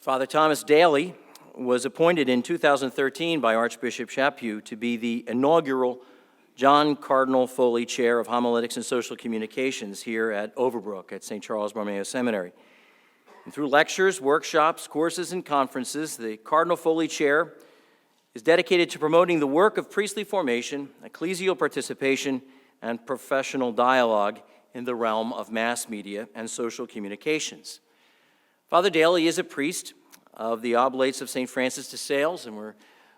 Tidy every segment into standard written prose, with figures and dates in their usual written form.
Father Thomas Daly was appointed in 2013 by Archbishop Chaput to be the inaugural John Cardinal Foley Chair of Homiletics and Social Communications here at Overbrook at St. Charles Borromeo Seminary. And through lectures, workshops, courses, and conferences, the Cardinal Foley Chair is dedicated to promoting the work of priestly formation, ecclesial participation, and professional dialogue in the realm of mass media and social communications. Father Daly is a priest of the Oblates of St. Francis de Sales, and we're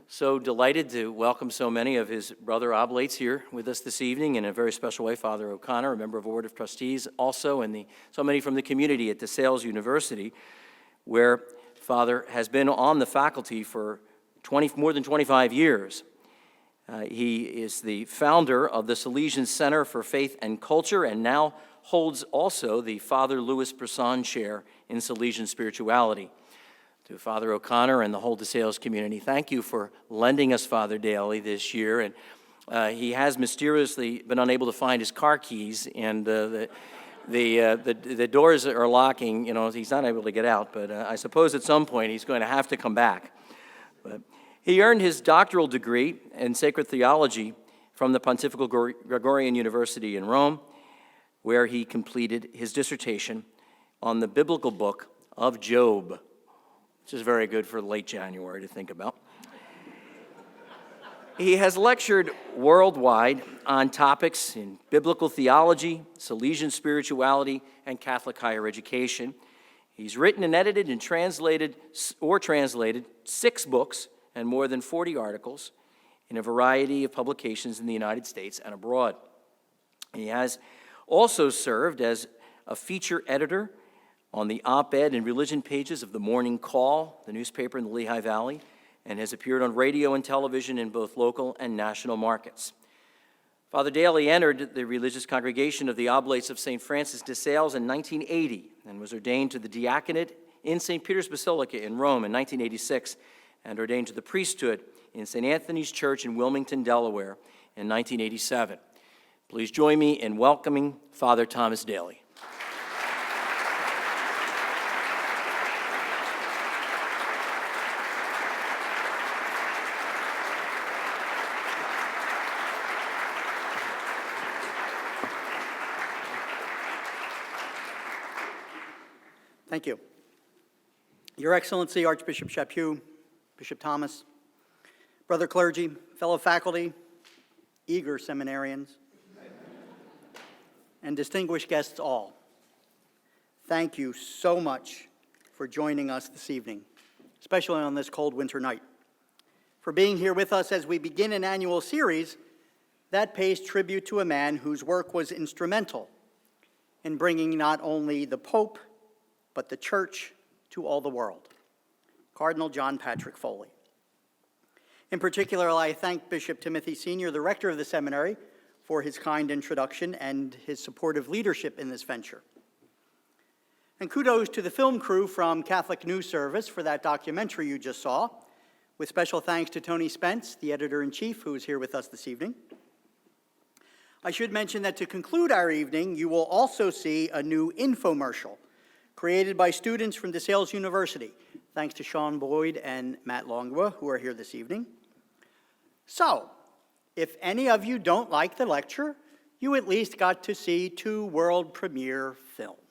so delighted to welcome so many of his brother Oblates here with us this evening, in a very special way, Father O'Connor, a member of the Board of Trustees also, and so many from the community at de Sales University, where Father has been on the faculty for more than 25 years. He is the founder of the Salesian Center for Faith and Culture, and now holds also the Father Louis Brisson Chair in Salesian Spirituality. To Father O'Connor and the whole de Sales community, thank you for lending us Father Daly this year. And he has mysteriously been unable to find his car keys, and the doors are locking. You know, he's not able to get out. But I suppose at some point he's going to have to come back. But he earned his doctoral degree in sacred theology from the Pontifical Gregorian University in Rome, where he completed his dissertation on the biblical book of Job, which is very good for late January to think about. He has lectured worldwide on topics in biblical theology, Salesian spirituality, and Catholic higher education. He's written and edited and translated 6 books and more than 40 articles in a variety of publications in the United States and abroad. He has also served as a feature editor on the op-ed and religion pages of the Morning Call, the newspaper in the Lehigh Valley, and has appeared on radio and television in both local and national markets. Father Daly entered the religious congregation of the Oblates of St. Francis de Sales in 1980 and was ordained to the diaconate in St. Peter's Basilica in Rome in 1986 and ordained to the priesthood in St. Anthony's Church in Wilmington, Delaware in 1987. Please join me in welcoming Father Thomas Daly. Thank you. Your Excellency, Archbishop Chaput, Bishop Thomas, brother clergy, fellow faculty, eager seminarians, and distinguished guests all, thank you so much for joining us this evening, especially on this cold winter night, for being here with us as we begin an annual series that pays tribute to a man whose work was instrumental in bringing not only the Pope, but the Church to all the world, Cardinal John Patrick Foley. In particular, I thank Bishop Timothy Sr., the rector of the seminary, for his kind introduction and his supportive leadership in this venture. And kudos to the film crew from Catholic News Service for that documentary you just saw, with special thanks to Tony Spence, the editor-in-chief, who is here with us this evening. I should mention that to conclude our evening, you will also see a new infomercial created by students from de Sales University, thanks to Sean Boyd and Matt Longwa, who are here this evening. So, if any of you don't like the lecture, you at least got to see 2 world premiere films.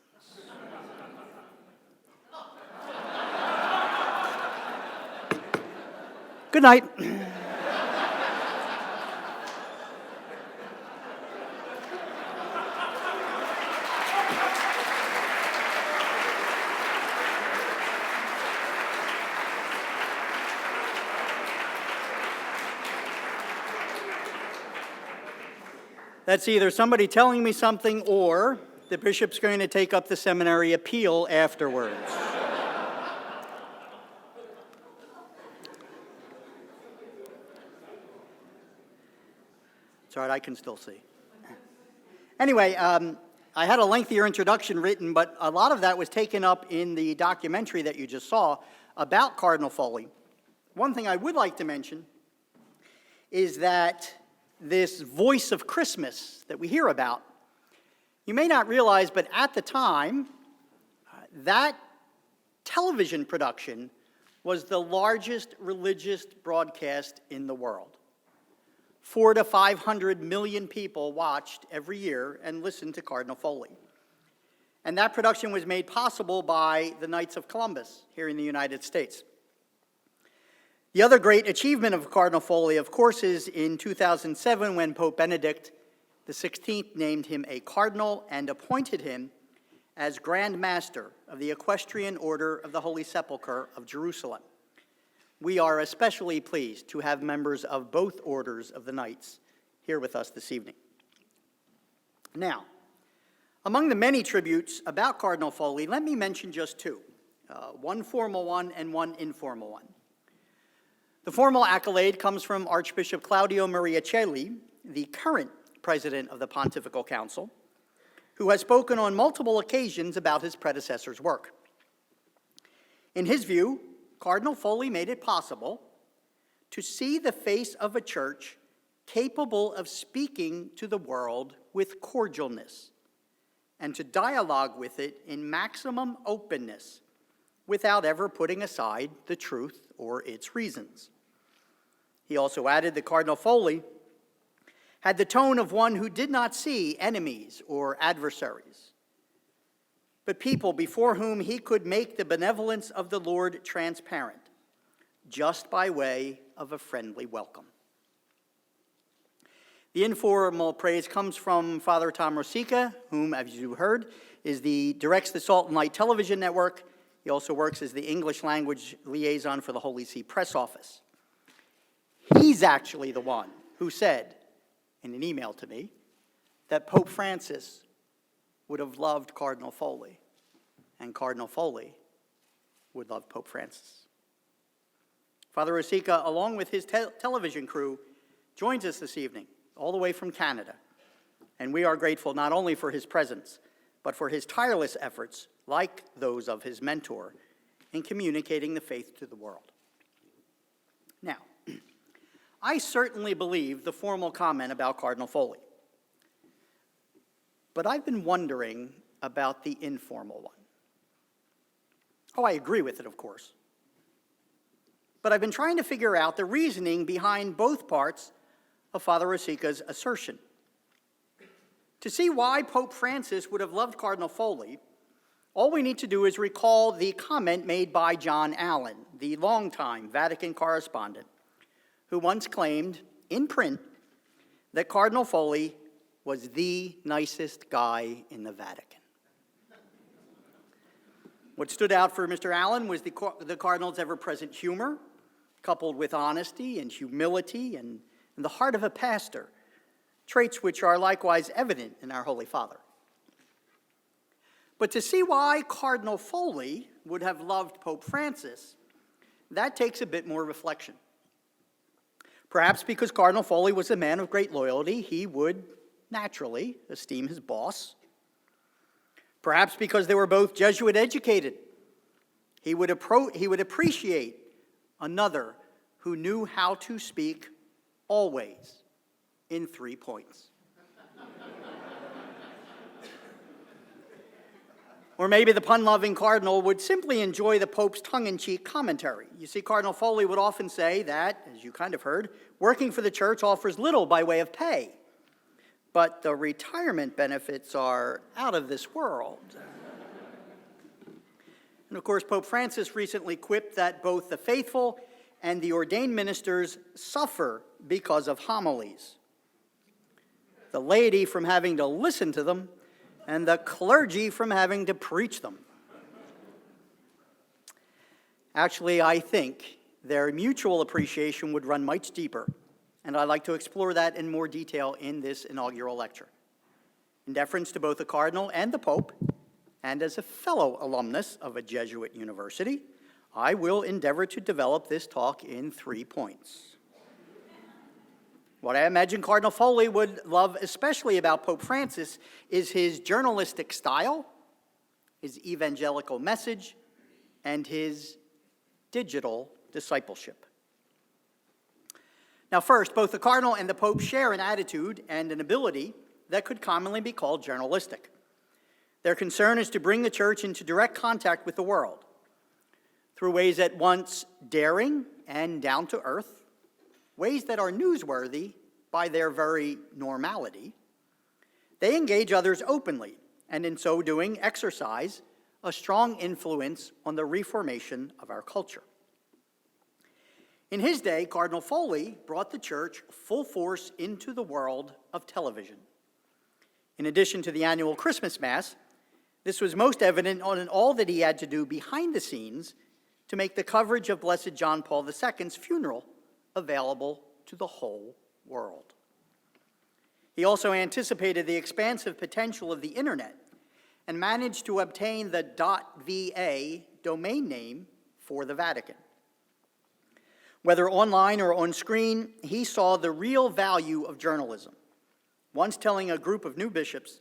Good night. That's either somebody telling me something or the bishop's going to take up the seminary appeal afterwards. It's all right, I can still see. Anyway, I had a lengthier introduction written, but a lot of that was taken up in the documentary that you just saw about Cardinal Foley. One thing I would like to mention is that this voice of Christmas that we hear about, you may not realize, but at the time, that television production was the largest religious broadcast in the world. 400 to 500 million people watched every year and listened to Cardinal Foley. And that production was made possible by the Knights of Columbus here in the United States. The other great achievement of Cardinal Foley, of course, is in 2007 when Pope Benedict XVI named him a cardinal and appointed him as Grand Master of the Equestrian Order of the Holy Sepulchre of Jerusalem. We are especially pleased to have members of both orders of the Knights here with us this evening. Now, among the many tributes about Cardinal Foley, let me mention just two, one formal one and one informal one. The formal accolade comes from Archbishop Claudio Maria Celli, the current president of the Pontifical Council, who has spoken on multiple occasions about his predecessor's work. In his view, Cardinal Foley made it possible to see the face of a church capable of speaking to the world with cordialness and to dialogue with it in maximum openness without ever putting aside the truth or its reasons. He also added that Cardinal Foley had the tone of one who did not see enemies or adversaries, but people before whom he could make the benevolence of the Lord transparent, just by way of a friendly welcome. The informal praise comes from Father Tom Rosica, whom, as you heard, directs the Salt and Light Television Network. He also works as the English language liaison for the Holy See Press Office. He's actually the one who said, in an email to me, that Pope Francis would have loved Cardinal Foley, and Cardinal Foley would love Pope Francis. Father Rosica, along with his television crew, joins us this evening, all the way from Canada, and we are grateful not only for his presence, but for his tireless efforts, like those of his mentor, in communicating the faith to the world. Now, I certainly believe the formal comment about Cardinal Foley, but I've been wondering about the informal one. Oh, I agree with it, of course. But I've been trying to figure out the reasoning behind both parts of Father Rosica's assertion. To see why Pope Francis would have loved Cardinal Foley, all we need to do is recall the comment made by John Allen, the longtime Vatican correspondent, who once claimed, in print, that Cardinal Foley was the nicest guy in the Vatican. What stood out for Mr. Allen was the Cardinal's ever-present humor, coupled with honesty and humility and the heart of a pastor, traits which are likewise evident in our Holy Father. But to see why Cardinal Foley would have loved Pope Francis, that takes a bit more reflection. Perhaps because Cardinal Foley was a man of great loyalty, he would naturally esteem his boss. Perhaps because they were both Jesuit educated, he would appreciate another who knew how to speak always in 3 points. Or maybe the pun-loving cardinal would simply enjoy the Pope's tongue-in-cheek commentary. You see, Cardinal Foley would often say that, as you kind of heard, working for the church offers little by way of pay, but the retirement benefits are out of this world. And of course, Pope Francis recently quipped that both the faithful and the ordained ministers suffer because of homilies. The laity from having to listen to them, and the clergy from having to preach them. Actually, I think their mutual appreciation would run much deeper, and I'd like to explore that in more detail in this inaugural lecture. In deference to both the Cardinal and the Pope, and as a fellow alumnus of a Jesuit university, I will endeavor to develop this talk in 3 points. What I imagine Cardinal Foley would love especially about Pope Francis is his journalistic style, his evangelical message, and his digital discipleship. Now first, both the Cardinal and the Pope share an attitude and an ability that could commonly be called journalistic. Their concern is to bring the Church into direct contact with the world, through ways at once daring and down to earth, ways that are newsworthy by their very normality. They engage others openly, and in so doing exercise a strong influence on the reformation of our culture. In his day, Cardinal Foley brought the church full force into the world of television. In addition to the annual Christmas Mass, this was most evident in all that he had to do behind the scenes to make the coverage of Blessed John Paul II's funeral available to the whole world. He also anticipated the expansive potential of the internet and managed to obtain the .va domain name for the Vatican. Whether online or on screen, he saw the real value of journalism, once telling a group of new bishops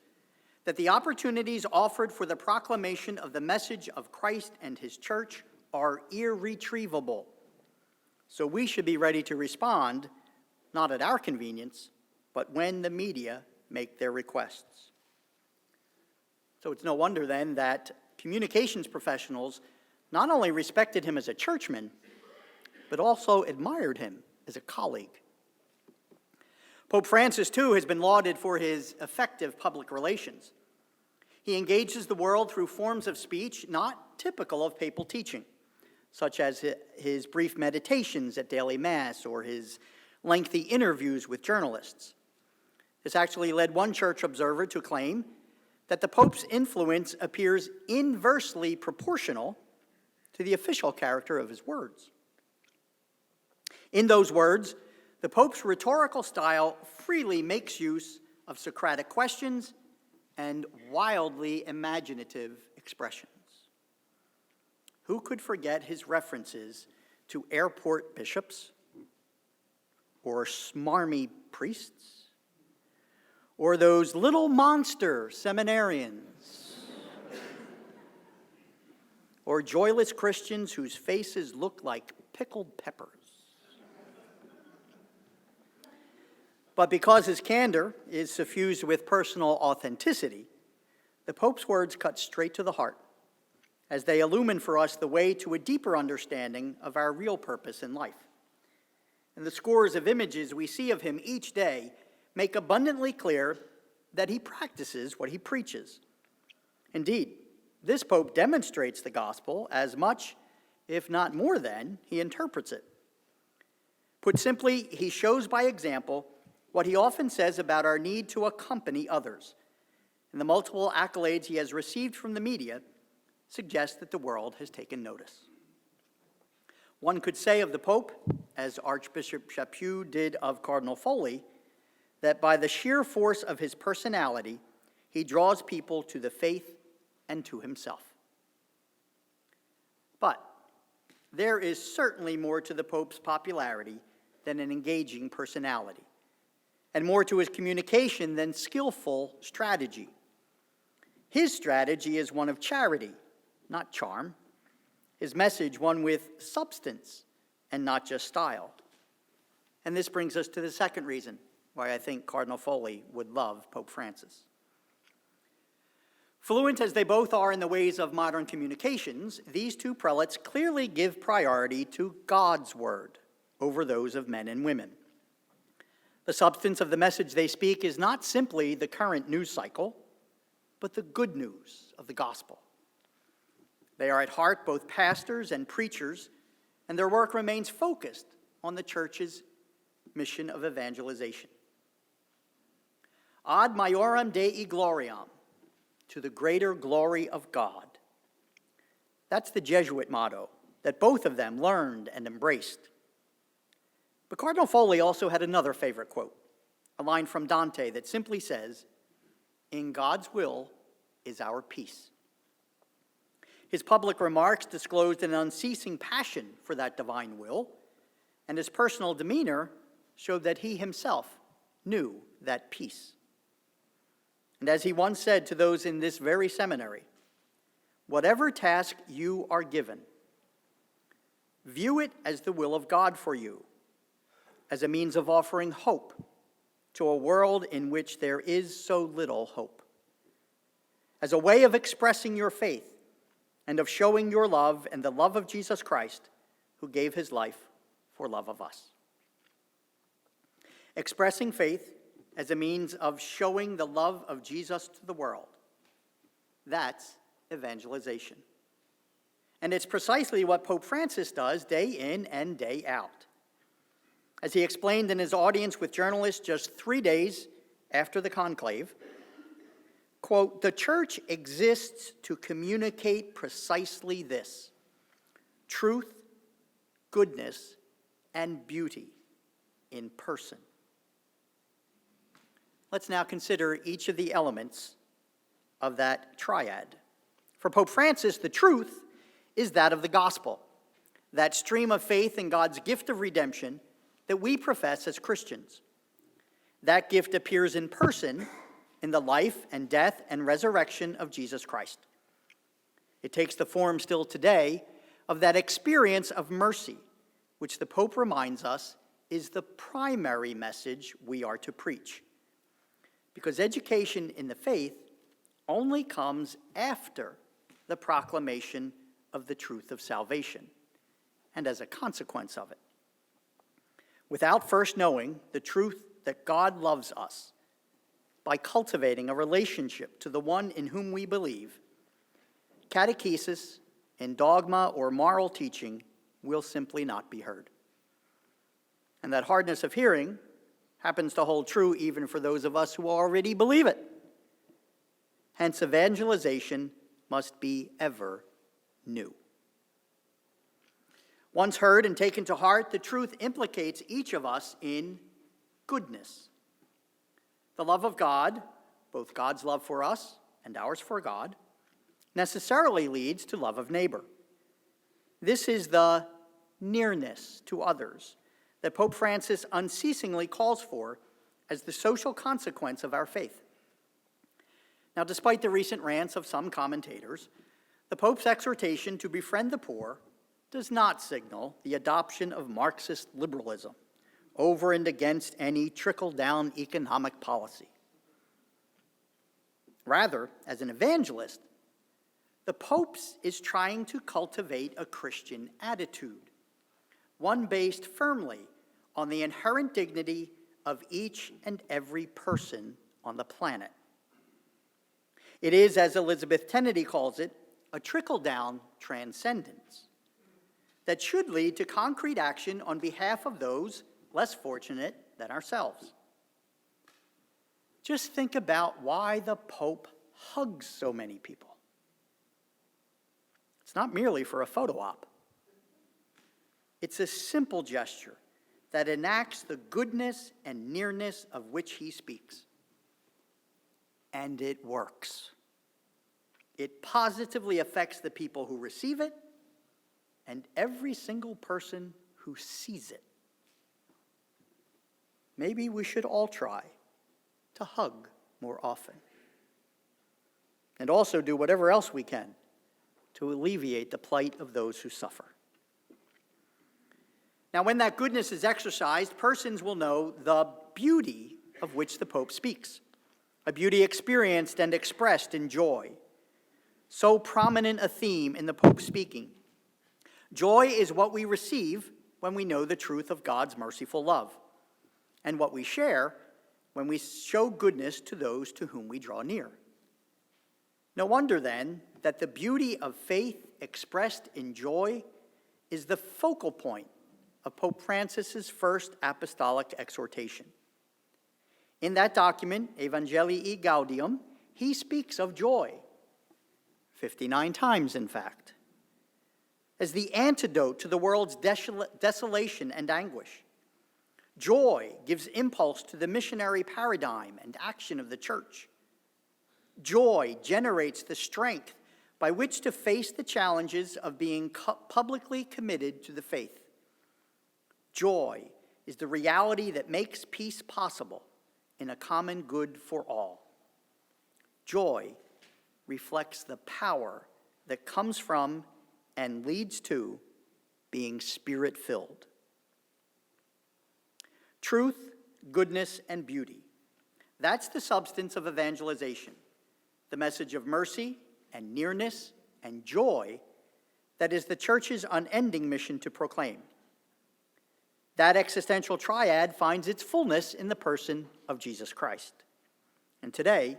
that the opportunities offered for the proclamation of the message of Christ and his church are irretrievable. So we should be ready to respond, not at our convenience, but when the media make their requests. So it's no wonder then that communications professionals not only respected him as a churchman, but also admired him as a colleague. Pope Francis, too, has been lauded for his effective public relations. He engages the world through forms of speech not typical of papal teaching, such as his brief meditations at daily Mass or his lengthy interviews with journalists. This actually led one church observer to claim that the Pope's influence appears inversely proportional to the official character of his words. In those words, the Pope's rhetorical style freely makes use of Socratic questions and wildly imaginative expressions. Who could forget his references to airport bishops, or smarmy priests, or those little monster seminarians, or joyless Christians whose faces look like pickled peppers? But because his candor is suffused with personal authenticity, the Pope's words cut straight to the heart, as they illumine for us the way to a deeper understanding of our real purpose in life. And the scores of images we see of him each day make abundantly clear that he practices what he preaches. Indeed, this Pope demonstrates the gospel as much, if not more than, he interprets it. Put simply, he shows by example what he often says about our need to accompany others. And the multiple accolades he has received from the media suggest that the world has taken notice. One could say of the Pope, as Archbishop Chaput did of Cardinal Foley, that by the sheer force of his personality, he draws people to the faith and to himself. But there is certainly more to the Pope's popularity than an engaging personality, and more to his communication than skillful strategy. His strategy is one of charity, not charm. His message, one with substance and not just style. And this brings us to the second reason why I think Cardinal Foley would love Pope Francis. Fluent as they both are in the ways of modern communications, these two prelates clearly give priority to God's word over those of men and women. The substance of the message they speak is not simply the current news cycle, but the good news of the gospel. They are at heart both pastors and preachers, and their work remains focused on the church's mission of evangelization. Ad maiorem Dei gloriam, to the greater glory of God. That's the Jesuit motto that both of them learned and embraced. But Cardinal Foley also had another favorite quote, a line from Dante that simply says, "In God's will is our peace." His public remarks disclosed an unceasing passion for that divine will, and his personal demeanor showed that he himself knew that peace. And as he once said to those in this very seminary, whatever task you are given, view it as the will of God for you, as a means of offering hope to a world in which there is so little hope, as a way of expressing your faith and of showing your love and the love of Jesus Christ, who gave his life for love of us. Expressing faith as a means of showing the love of Jesus to the world, that's evangelization. And it's precisely what Pope Francis does day in and day out. As he explained in his audience with journalists just 3 days after the conclave, quote, "The Church exists to communicate precisely this: truth, goodness, and beauty in person." Let's now consider each of the elements of that triad. For Pope Francis, the truth is that of the gospel, that stream of faith in God's gift of redemption that we profess as Christians. That gift appears in person in the life and death and resurrection of Jesus Christ. It takes the form still today of that experience of mercy, which the Pope reminds us is the primary message we are to preach. Because education in the faith only comes after the proclamation of the truth of salvation, and as a consequence of it. Without first knowing the truth that God loves us, by cultivating a relationship to the one in whom we believe, catechesis and dogma or moral teaching will simply not be heard. And that hardness of hearing happens to hold true even for those of us who already believe it. Hence, evangelization must be ever new. Once heard and taken to heart, the truth implicates each of us in goodness. The love of God, both God's love for us and ours for God, necessarily leads to love of neighbor. This is the nearness to others that Pope Francis unceasingly calls for as the social consequence of our faith. Now, despite the recent rants of some commentators, the Pope's exhortation to befriend the poor does not signal the adoption of Marxist liberalism over and against any trickle-down economic policy. Rather, as an evangelist, the Pope is trying to cultivate a Christian attitude, one based firmly on the inherent dignity of each and every person on the planet. It is, as Elizabeth Kennedy calls it, a trickle-down transcendence that should lead to concrete action on behalf of those less fortunate than ourselves. Just think about why the Pope hugs so many people. It's not merely for a photo op. It's a simple gesture that enacts the goodness and nearness of which he speaks. And it works. It positively affects the people who receive it and every single person who sees it. Maybe we should all try to hug more often, and also do whatever else we can to alleviate the plight of those who suffer. Now, when that goodness is exercised, persons will know the beauty of which the Pope speaks, a beauty experienced and expressed in joy. So prominent a theme in the Pope's speaking. Joy is what we receive when we know the truth of God's merciful love, and what we share when we show goodness to those to whom we draw near. No wonder, then, that the beauty of faith expressed in joy is the focal point of Pope Francis's first apostolic exhortation. In that document, Evangelii Gaudium, he speaks of joy, 59 times, in fact, as the antidote to the world's desolation and anguish. Joy gives impulse to the missionary paradigm and action of the church. Joy generates the strength by which to face the challenges of being publicly committed to the faith. Joy is the reality that makes peace possible in a common good for all. Joy reflects the power that comes from and leads to being spirit-filled. Truth, goodness, and beauty. That's the substance of evangelization, the message of mercy and nearness and joy that is the Church's unending mission to proclaim. That existential triad finds its fullness in the person of Jesus Christ. And today,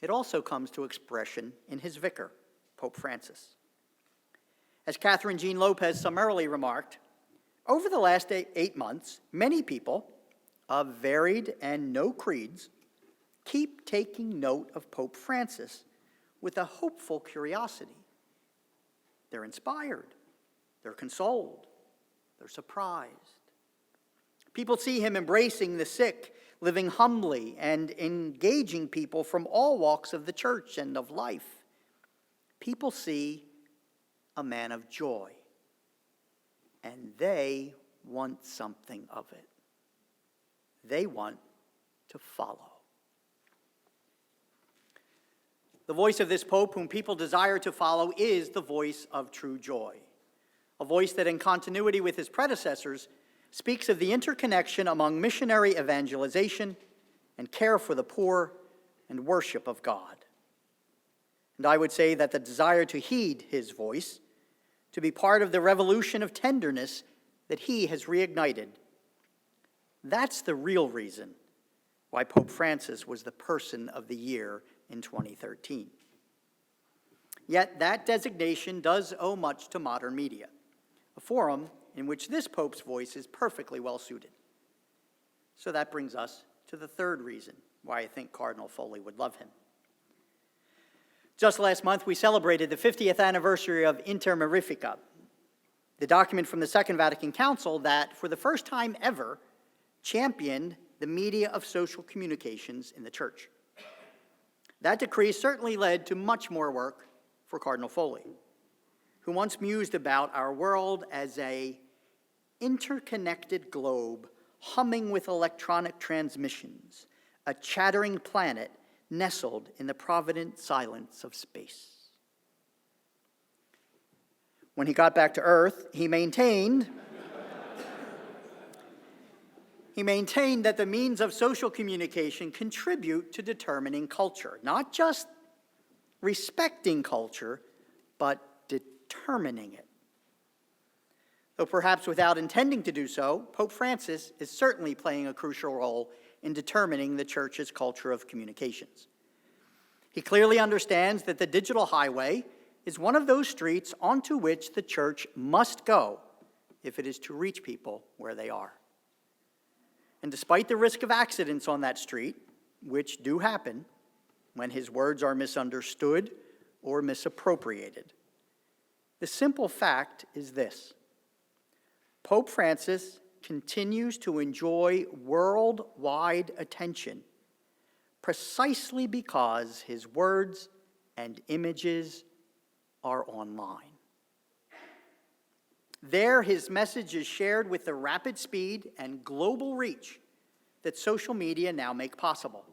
it also comes to expression in his vicar, Pope Francis. As Catherine Jean Lopez summarily remarked, over the last 8 months, many people of varied and no creeds keep taking note of Pope Francis with a hopeful curiosity. They're inspired, they're consoled, they're surprised. People see him embracing the sick, living humbly, and engaging people from all walks of the church and of life. People see a man of joy, and they want something of it. They want to follow. The voice of this Pope, whom people desire to follow, is the voice of true joy, a voice that, in continuity with his predecessors, speaks of the interconnection among missionary evangelization and care for the poor and worship of God. And I would say that the desire to heed his voice, to be part of the revolution of tenderness that he has reignited, that's the real reason why Pope Francis was the Person of the Year in 2013. Yet that designation does owe much to modern media, a forum in which this Pope's voice is perfectly well suited. So that brings us to the third reason why I think Cardinal Foley would love him. Just last month, we celebrated the 50th anniversary of Inter Mirifica, the document from the Second Vatican Council that, for the first time ever, championed the media of social communications in the Church. That decree certainly led to much more work for Cardinal Foley, who once mused about our world as an interconnected globe humming with electronic transmissions, a chattering planet nestled in the provident silence of space. When he got back to Earth, he maintained that the means of social communication contribute to determining culture, not just respecting culture, but determining it. Though perhaps without intending to do so, Pope Francis is certainly playing a crucial role in determining the Church's culture of communications. He clearly understands that the digital highway is one of those streets onto which the Church must go if it is to reach people where they are. And despite the risk of accidents on that street, which do happen when his words are misunderstood or misappropriated, the simple fact is this: Pope Francis continues to enjoy worldwide attention precisely because his words and images are online. There, his message is shared with the rapid speed and global reach that social media now make possible.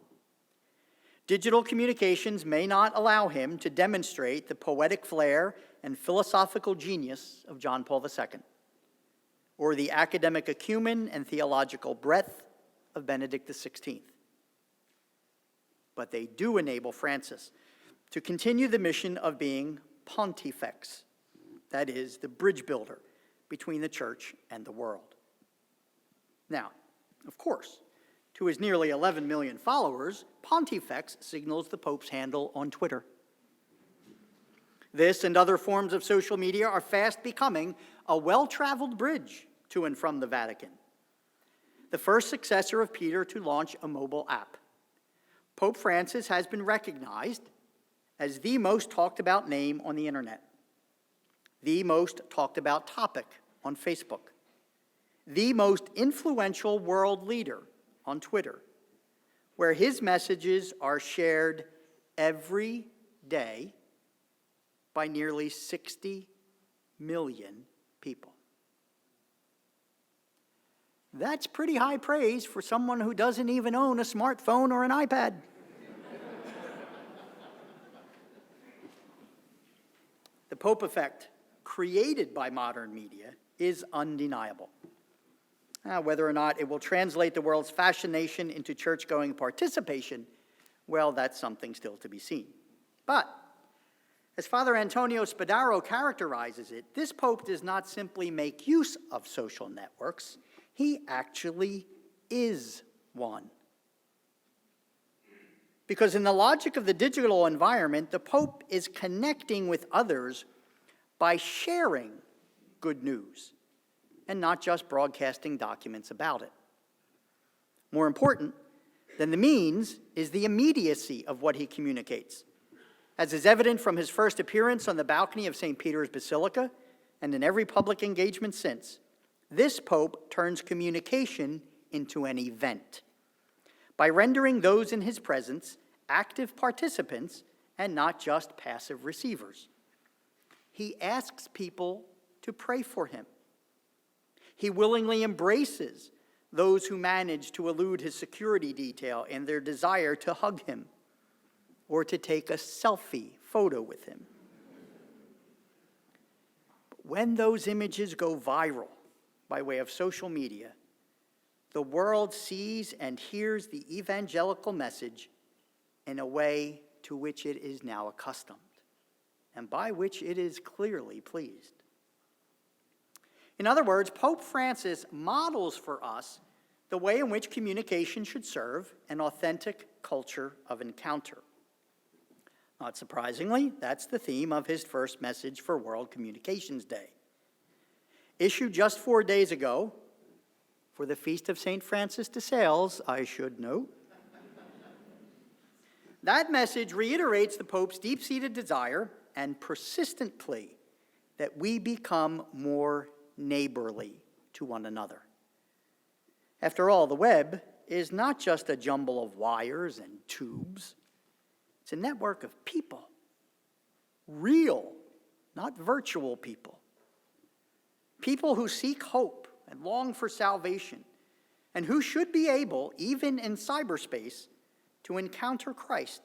Digital communications may not allow him to demonstrate the poetic flair and philosophical genius of John Paul II, or the academic acumen and theological breadth of Benedict XVI. But they do enable Francis to continue the mission of being pontifex, that is, the bridge builder between the Church and the world. Now, of course, to his nearly 11 million followers, pontifex signals the Pope's handle on Twitter. This and other forms of social media are fast becoming a well-traveled bridge to and from the Vatican, the first successor of Peter to launch a mobile app. Pope Francis has been recognized as the most talked about name on the internet, the most talked about topic on Facebook, the most influential world leader on Twitter, where his messages are shared every day by nearly 60 million people. That's pretty high praise for someone who doesn't even own a smartphone or an iPad. The Pope effect created by modern media is undeniable. Whether or not it will translate the world's fascination into church-going participation, well, that's something still to be seen. But As Father Antonio Spadaro characterizes it, this Pope does not simply make use of social networks, he actually is one. Because in the logic of the digital environment, the Pope is connecting with others by sharing good news and not just broadcasting documents about it. More important than the means is the immediacy of what he communicates, as is evident from his first appearance on the balcony of St. Peter's Basilica and in every public engagement since. This Pope turns communication into an event by rendering those in his presence active participants and not just passive receivers. He asks people to pray for him. He willingly embraces those who manage to elude his security detail in their desire to hug him or to take a selfie photo with him. But when those images go viral by way of social media, the world sees and hears the evangelical message in a way to which it is now accustomed, and by which it is clearly pleased. In other words, Pope Francis models for us the way in which communication should serve an authentic culture of encounter. Not surprisingly, that's the theme of his first message for World Communications Day. Issued just 4 days ago, for the Feast of St. Francis de Sales, I should note, that message reiterates the Pope's deep-seated desire and persistent plea that we become more neighborly to one another. After all, the web is not just a jumble of wires and tubes. It's a network of people, real, not virtual people. People who seek hope and long for salvation, and who should be able, even in cyberspace, to encounter Christ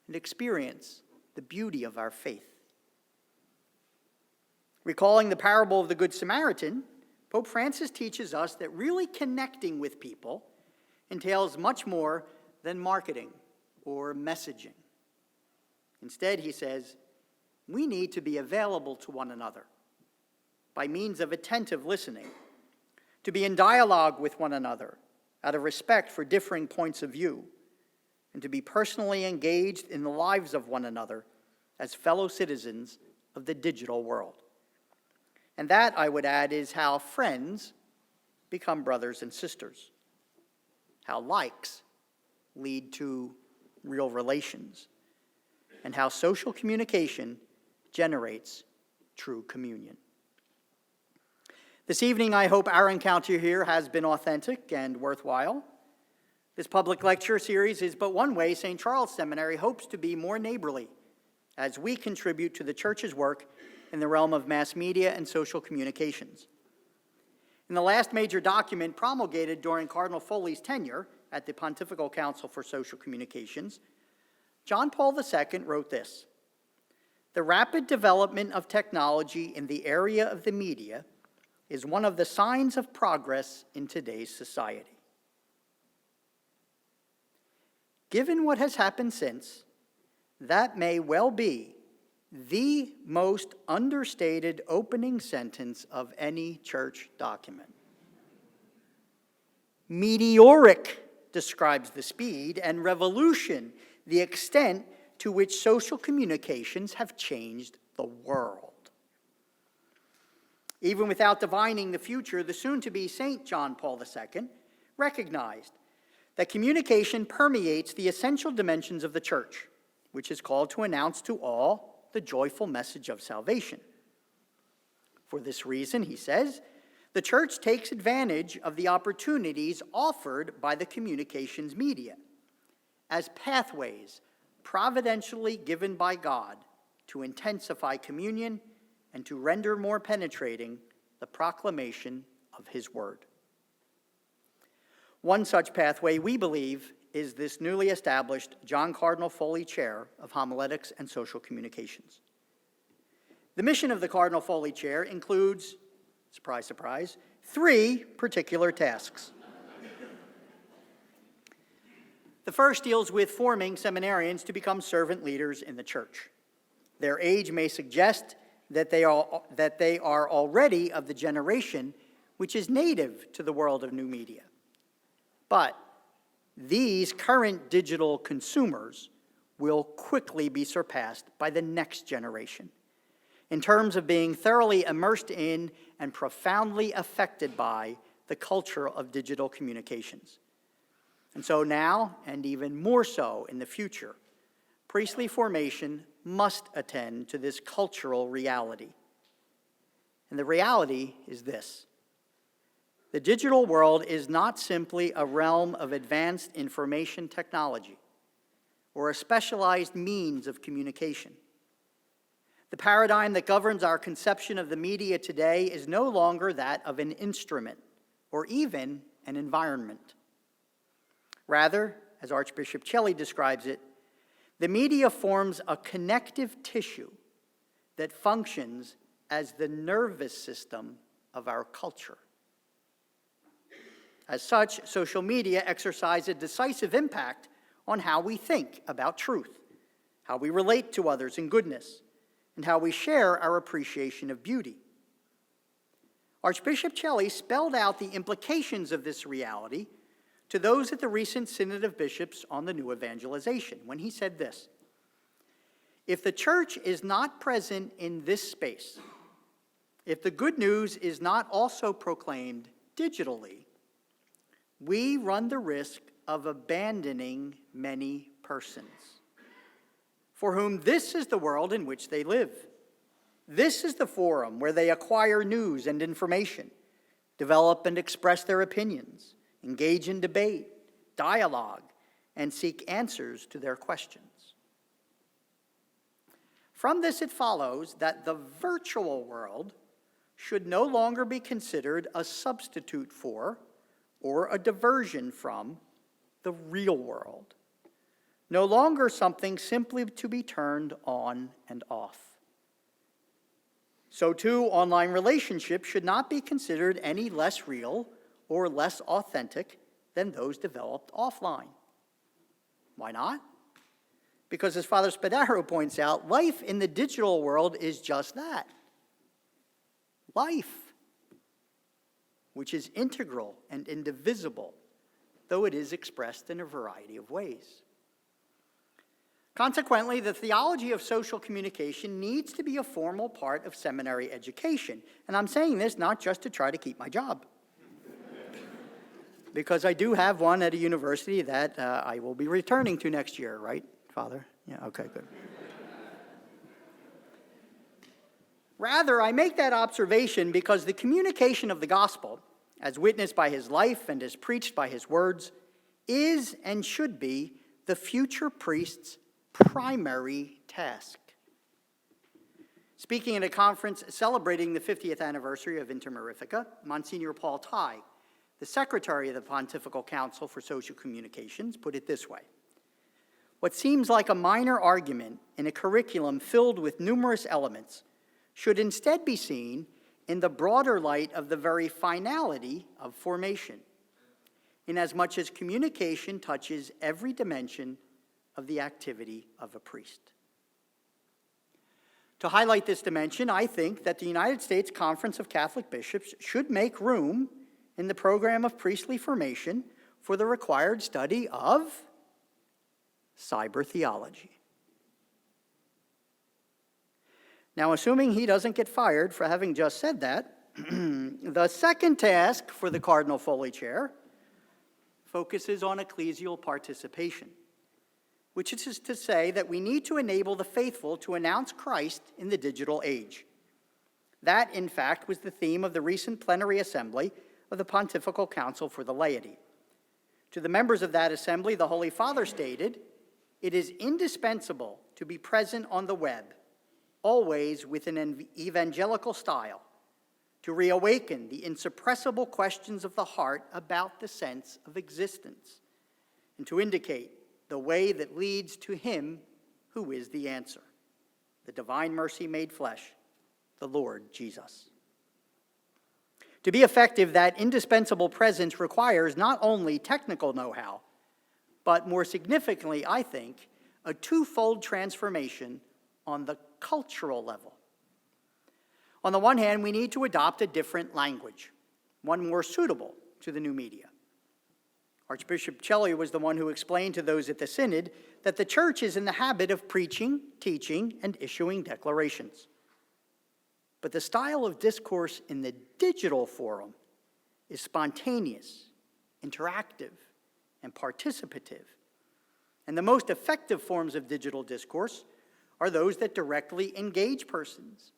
and experience the beauty of our faith. Recalling the parable of the Good Samaritan, Pope Francis teaches us that really connecting with people entails much more than marketing or messaging. Instead, he says, we need to be available to one another by means of attentive listening, to be in dialogue with one another out of respect for differing points of view, and to be personally engaged in the lives of one another as fellow citizens of the digital world. And that, I would add, is how friends become brothers and sisters, how likes lead to real relations, and how social communication generates true communion. This evening, I hope our encounter here has been authentic and worthwhile. This public lecture series is but one way St. Charles Seminary hopes to be more neighborly as we contribute to the Church's work in the realm of mass media and social communications. In the last major document promulgated during Cardinal Foley's tenure at the Pontifical Council for Social Communications, John Paul II wrote this: "The rapid development of technology in the area of the media is one of the signs of progress in today's society. Given what has happened since, that may well be the most understated opening sentence of any church document. Meteoric describes the speed, and revolution the extent to which social communications have changed the world." Even without divining the future, the soon-to-be St. John Paul II recognized that communication permeates the essential dimensions of the Church, which is called to announce to all the joyful message of salvation. For this reason, he says, the Church takes advantage of the opportunities offered by the communications media as pathways providentially given by God to intensify communion and to render more penetrating the proclamation of his word. One such pathway, we believe, is this newly established John Cardinal Foley Chair of Homiletics and Social Communications. The mission of the Cardinal Foley Chair includes, surprise, surprise, 3 particular tasks. The first deals with forming seminarians to become servant leaders in the Church. Their age may suggest that they are already of the generation which is native to the world of new media. But these current digital consumers will quickly be surpassed by the next generation in terms of being thoroughly immersed in and profoundly affected by the culture of digital communications. And so now, and even more so in the future, priestly formation must attend to this cultural reality. And the reality is this: the digital world is not simply a realm of advanced information technology or a specialized means of communication. The paradigm that governs our conception of the media today is no longer that of an instrument or even an environment. Rather, as Archbishop Celli describes it, the media forms a connective tissue that functions as the nervous system of our culture. As such, social media exercise a decisive impact on how we think about truth, how we relate to others in goodness, and how we share our appreciation of beauty. Archbishop Celli spelled out the implications of this reality to those at the recent Synod of Bishops on the New Evangelization, when he said this: "If the church is not present in this space, if the good news is not also proclaimed digitally, we run the risk of abandoning many persons, for whom this is the world in which they live. This is the forum where they acquire news and information, develop and express their opinions, engage in debate, dialogue, and seek answers to their questions." From this, it follows that the virtual world should no longer be considered a substitute for or a diversion from the real world, no longer something simply to be turned on and off. So too, online relationships should not be considered any less real or less authentic than those developed offline. Why not? Because as Father Spadaro points out, life in the digital world is just that. Life, which is integral and indivisible, though it is expressed in a variety of ways. Consequently, the theology of social communication needs to be a formal part of seminary education. And I'm saying this not just to try to keep my job, because I do have one at a university that I will be returning to next year, right, Father? Yeah, okay, good. Rather, I make that observation because the communication of the gospel, as witnessed by his life and as preached by his words, is and should be the future priest's primary task. Speaking at a conference celebrating the 50th anniversary of Inter Mirifica, Monsignor Paul Tye, the secretary of the Pontifical Council for Social Communications, put it this way: "What seems like a minor argument in a curriculum filled with numerous elements should instead be seen in the broader light of the very finality of formation, inasmuch as communication touches every dimension of the activity of a priest." To highlight this dimension, I think that the United States Conference of Catholic Bishops should make room in the program of priestly formation for the required study of cyber theology. Now, assuming he doesn't get fired for having just said that, the second task for the Cardinal Foley Chair focuses on ecclesial participation, which is to say that we need to enable the faithful to announce Christ in the digital age. That, in fact, was the theme of the recent plenary assembly of the Pontifical Council for the Laity. To the members of that assembly, the Holy Father stated, "It is indispensable to be present on the web, always with an evangelical style, to reawaken the insuppressible questions of the heart about the sense of existence, and to indicate the way that leads to him who is the answer, the divine mercy made flesh, the Lord Jesus." To be effective, that indispensable presence requires not only technical know-how, but more significantly, I think, a twofold transformation on the cultural level. On the one hand, we need to adopt a different language, one more suitable to the new media. Archbishop Celli was the one who explained to those at the Synod that the Church is in the habit of preaching, teaching, and issuing declarations. But the style of discourse in the digital forum is spontaneous, interactive, and participative. And the most effective forms of digital discourse are those that directly engage persons,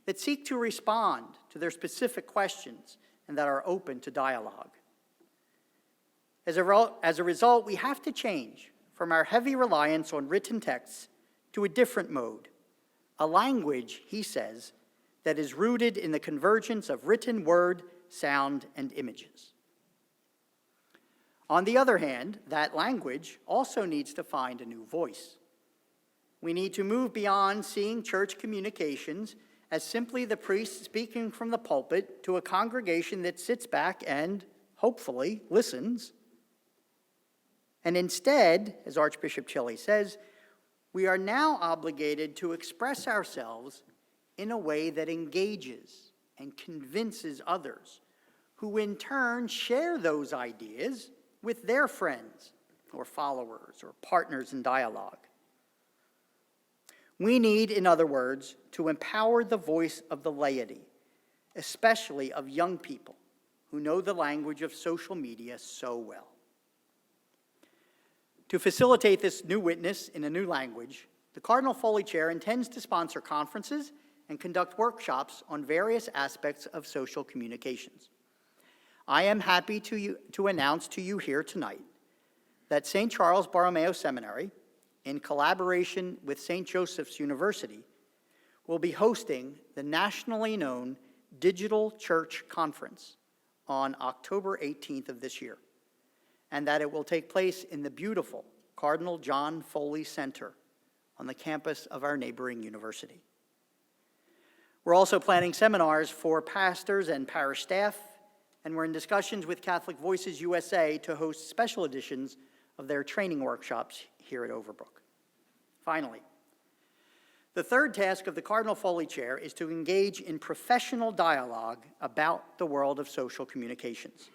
that seek to respond to their specific questions, and that are open to dialogue. As a result, we have to change from our heavy reliance on written texts to a different mode, a language, he says, that is rooted in the convergence of written word, sound, and images. On the other hand, that language also needs to find a new voice. We need to move beyond seeing church communications as simply the priest speaking from the pulpit to a congregation that sits back and, hopefully, listens. And instead, as Archbishop Celli says, we are now obligated to express ourselves in a way that engages and convinces others, who in turn share those ideas with their friends or followers or partners in dialogue. We need, in other words, to empower the voice of the laity, especially of young people who know the language of social media so well. To facilitate this new witness in a new language, the Cardinal Foley Chair intends to sponsor conferences and conduct workshops on various aspects of social communications. I am happy to announce to you here tonight that St. Charles Borromeo Seminary, in collaboration with St. Joseph's University, will be hosting the nationally known Digital Church Conference on October 18th of this year, and that it will take place in the beautiful Cardinal John Foley Center on the campus of our neighboring university. We're also planning seminars for pastors and parish staff, and we're in discussions with Catholic Voices USA to host special editions of their training workshops here at Overbrook. Finally, the third task of the Cardinal Foley Chair is to engage in professional dialogue about the world of social communications.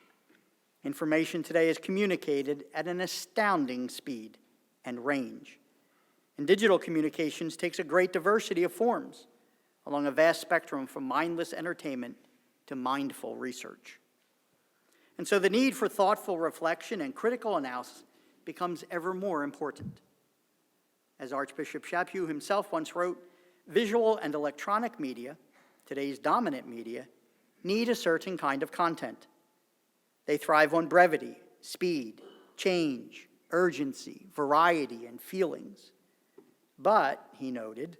Information today is communicated at an astounding speed and range. And digital communications takes a great diversity of forms along a vast spectrum from mindless entertainment to mindful research. And so the need for thoughtful reflection and critical analysis becomes ever more important. As Archbishop Chaput himself once wrote, visual and electronic media, today's dominant media, need a certain kind of content. They thrive on brevity, speed, change, urgency, variety, and feelings. But, he noted,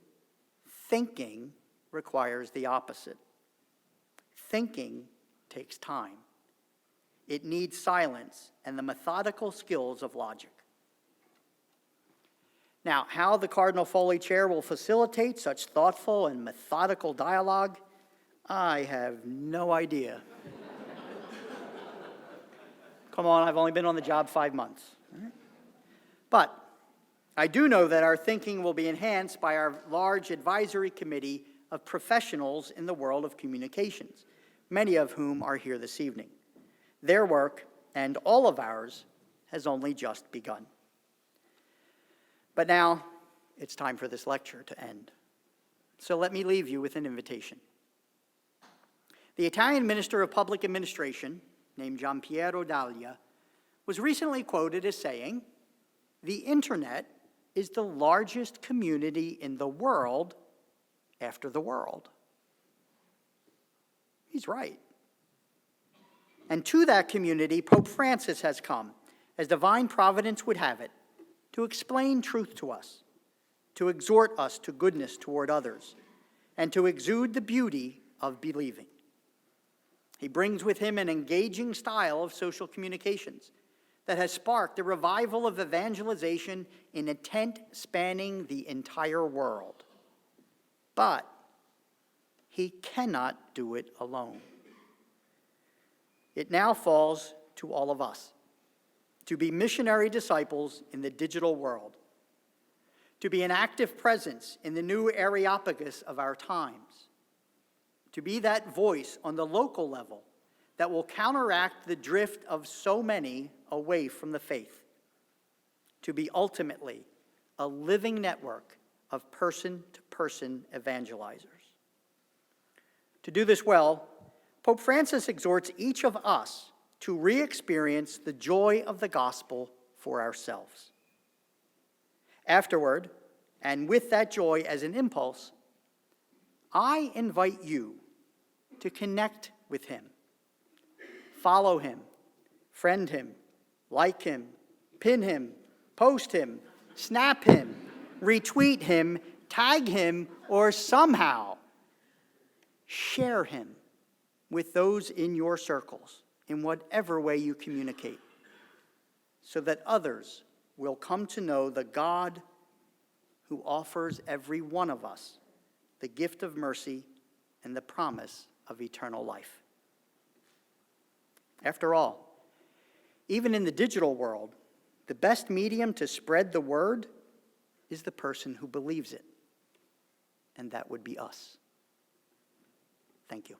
thinking requires the opposite. Thinking takes time. It needs silence and the methodical skills of logic. Now, how the Cardinal Foley Chair will facilitate such thoughtful and methodical dialogue, I have no idea. Come on, I've only been on the job 5 months. Right? But I do know that our thinking will be enhanced by our large advisory committee of professionals in the world of communications, many of whom are here this evening. Their work, and all of ours, has only just begun. But now, it's time for this lecture to end. So let me leave you with an invitation. The Italian Minister of Public Administration, named Giampiero Daglia, was recently quoted as saying, "The internet is the largest community in the world after the world." He's right. And to that community, Pope Francis has come, as divine providence would have it, to explain truth to us, to exhort us to goodness toward others, and to exude the beauty of believing. He brings with him an engaging style of social communications that has sparked a revival of evangelization in a tent spanning the entire world. But he cannot do it alone. It now falls to all of us to be missionary disciples in the digital world, to be an active presence in the new Areopagus of our times, to be that voice on the local level that will counteract the drift of so many away from the faith, to be ultimately a living network of person-to-person evangelizers. To do this well, Pope Francis exhorts each of us to re-experience the joy of the gospel for ourselves. Afterward, and with that joy as an impulse, I invite you to connect with him. Follow him, friend him, like him, pin him, post him, snap him, retweet him, tag him, or somehow share him with those in your circles in whatever way you communicate, so that others will come to know the God who offers every one of us the gift of mercy and the promise of eternal life. After all, even in the digital world, the best medium to spread the word is the person who believes it, and that would be us. Thank you.